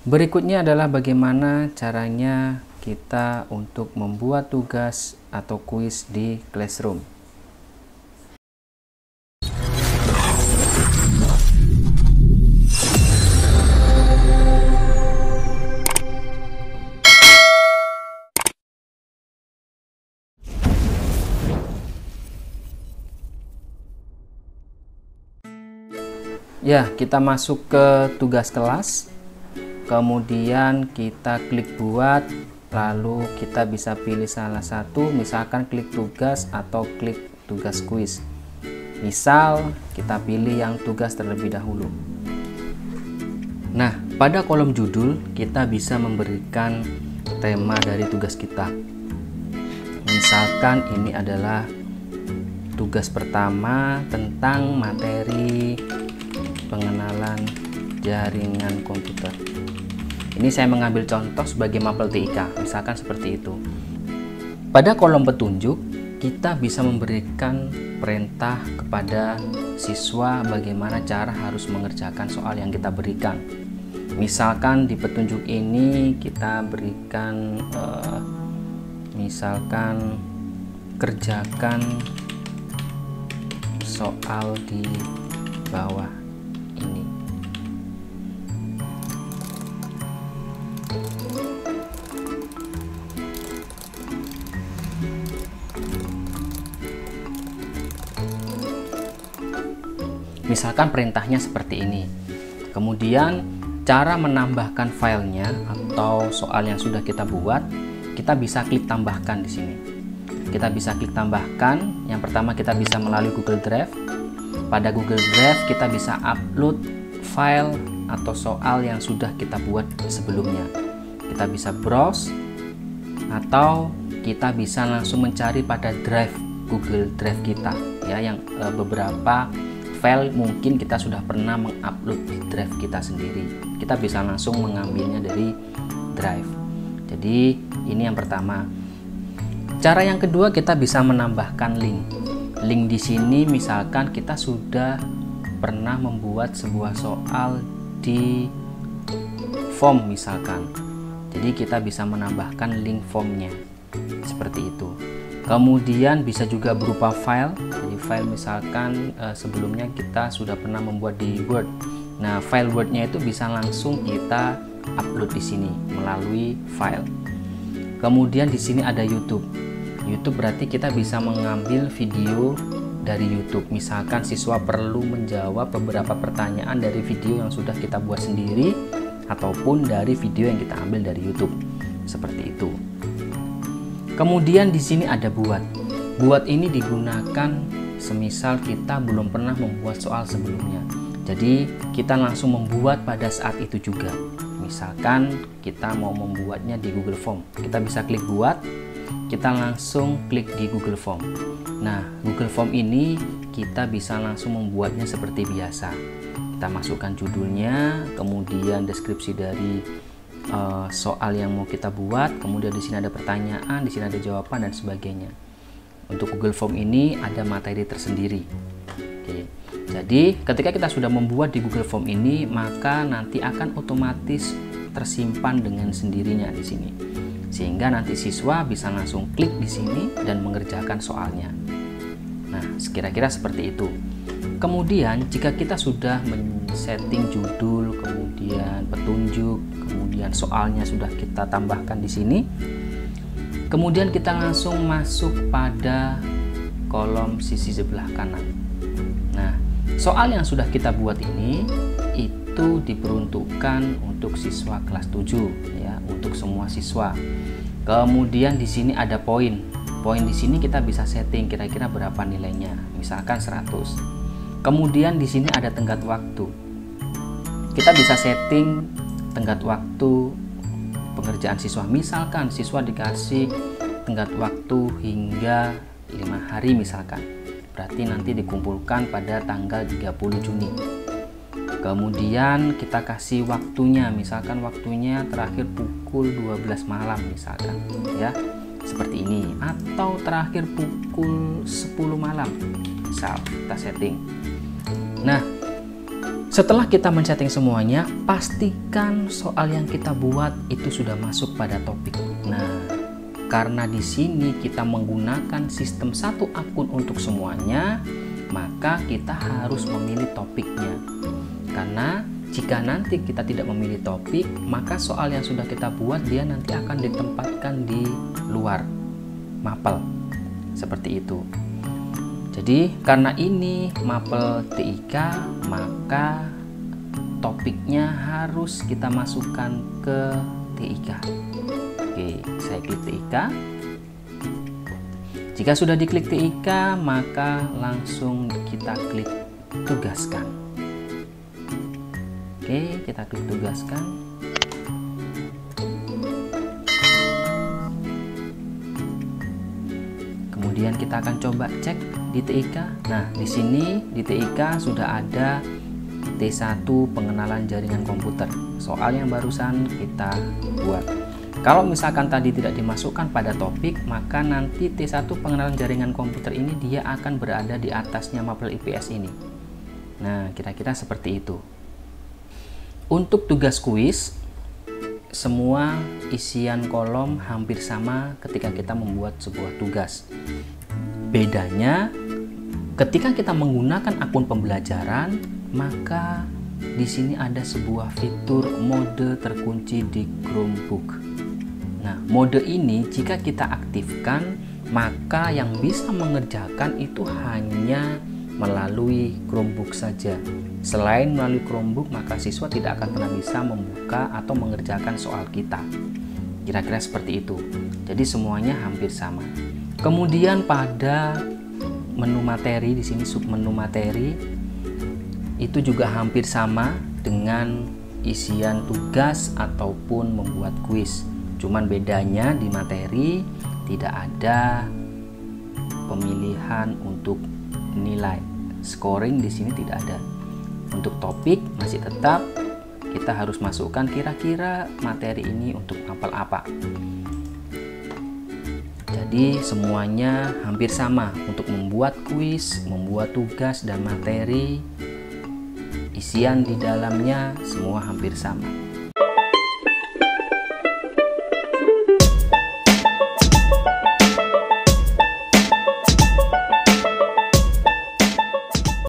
Berikutnya adalah bagaimana caranya kita untuk membuat tugas atau kuis di Classroom. Ya, kita masuk ke tugas kelas, kemudian kita klik buat, lalu kita bisa pilih salah satu, misalkan klik tugas atau klik tugas kuis. Misal kita pilih yang tugas terlebih dahulu. Nah, pada kolom judul kita bisa memberikan tema dari tugas kita. Misalkan ini adalah tugas pertama tentang materi pengenalan jaringan komputer. Ini saya mengambil contoh sebagai mapel TIK, misalkan seperti itu. Pada kolom petunjuk, kita bisa memberikan perintah kepada siswa bagaimana cara harus mengerjakan soal yang kita berikan. Misalkan di petunjuk ini kita berikan misalkan kerjakan soal di bawah ini. Misalkan perintahnya seperti ini. Kemudian cara menambahkan filenya atau soal yang sudah kita buat, kita bisa klik tambahkan di sini. Kita bisa klik tambahkan. Yang pertama kita bisa melalui Google Drive. Pada Google Drive kita bisa upload file atau soal yang sudah kita buat sebelumnya. Kita bisa browse atau kita bisa langsung mencari pada drive Google Drive kita ya, yang beberapa file mungkin kita sudah pernah mengupload di drive kita sendiri. Kita bisa langsung mengambilnya dari drive. Jadi ini yang pertama. Cara yang kedua kita bisa menambahkan link. Link di sini misalkan kita sudah pernah membuat sebuah soal di form misalkan. Jadi kita bisa menambahkan link formnya seperti itu. Kemudian bisa juga berupa file. Jadi file misalkan sebelumnya kita sudah pernah membuat di Word. Nah, file Word-nya itu bisa langsung kita upload di sini melalui file. Kemudian di sini ada YouTube. YouTube berarti kita bisa mengambil video dari YouTube. Misalkan siswa perlu menjawab beberapa pertanyaan dari video yang sudah kita buat sendiri ataupun dari video yang kita ambil dari YouTube. Seperti itu. Kemudian di sini ada buat. Buat ini digunakan semisal kita belum pernah membuat soal sebelumnya. Jadi kita langsung membuat pada saat itu juga. Misalkan kita mau membuatnya di Google Form. Kita bisa klik buat. Kita langsung klik di Google Form. Nah, Google Form ini kita bisa langsung membuatnya seperti biasa. Kita masukkan judulnya, kemudian deskripsi dari soal yang mau kita buat, kemudian di sini ada pertanyaan, di sini ada jawaban dan sebagainya. Untuk Google Form ini ada materi tersendiri. Oke. Jadi, ketika kita sudah membuat di Google Form ini, maka nanti akan otomatis tersimpan dengan sendirinya di sini. Sehingga nanti siswa bisa langsung klik di sini dan mengerjakan soalnya. Nah, kira-kira seperti itu. Kemudian, jika kita sudah men-setting judul, kemudian petunjuk, kemudian soalnya sudah kita tambahkan di sini, kemudian kita langsung masuk pada kolom sisi sebelah kanan. Nah, soal yang sudah kita buat ini itu diperuntukkan untuk siswa kelas 7 ya, untuk semua siswa. Kemudian di sini ada poin. Poin di sini kita bisa setting kira-kira berapa nilainya. Misalkan 100. Kemudian di sini ada tenggat waktu. Kita bisa setting tenggat waktu pengerjaan siswa. Misalkan siswa dikasih tenggat waktu hingga 5 hari misalkan. Berarti nanti dikumpulkan pada tanggal 30 Juni. Kemudian kita kasih waktunya, misalkan waktunya terakhir pukul 12 malam misalkan ya, seperti ini, atau terakhir pukul 10 malam misal kita setting. Nah, Setelah kita men-setting semuanya, pastikan soal yang kita buat itu sudah masuk pada topik. Nah, karena di sini kita menggunakan sistem satu akun untuk semuanya, maka kita harus memilih topiknya. Karena jika nanti kita tidak memilih topik, maka soal yang sudah kita buat dia nanti akan ditempatkan di luar mapel. Seperti itu. Jadi karena ini mapel TIK, maka topiknya harus kita masukkan ke TIK. Oke, saya klik TIK. Jika sudah diklik TIK, maka langsung kita klik tugaskan. Oke, kita klik tugaskan. Kemudian kita akan coba cek di TIK. Nah, di sini di TIK sudah ada T1 pengenalan jaringan komputer. Soal yang barusan kita buat. Kalau misalkan tadi tidak dimasukkan pada topik, maka nanti T1 pengenalan jaringan komputer ini dia akan berada di atasnya mapel IPS ini. Nah, kira-kira seperti itu. Untuk tugas kuis, semua isian kolom hampir sama ketika kita membuat sebuah tugas. Bedanya, ketika kita menggunakan akun pembelajaran, maka di sini ada sebuah fitur mode terkunci di Chromebook. Nah, mode ini jika kita aktifkan, maka yang bisa mengerjakan itu hanya melalui Chromebook saja. Selain melalui Chromebook, maka siswa tidak akan pernah bisa membuka atau mengerjakan soal kita. Kira-kira seperti itu. Jadi semuanya hampir sama. Kemudian pada menu materi, di sini submenu materi, itu juga hampir sama dengan isian tugas ataupun membuat kuis. Cuman bedanya di materi tidak ada pemilihan untuk nilai. Scoring di sini tidak ada. Untuk topik masih tetap kita harus masukkan kira-kira materi ini untuk mapel apa. Jadi semuanya hampir sama untuk membuat kuis, membuat tugas dan materi. Isian di dalamnya semua hampir sama.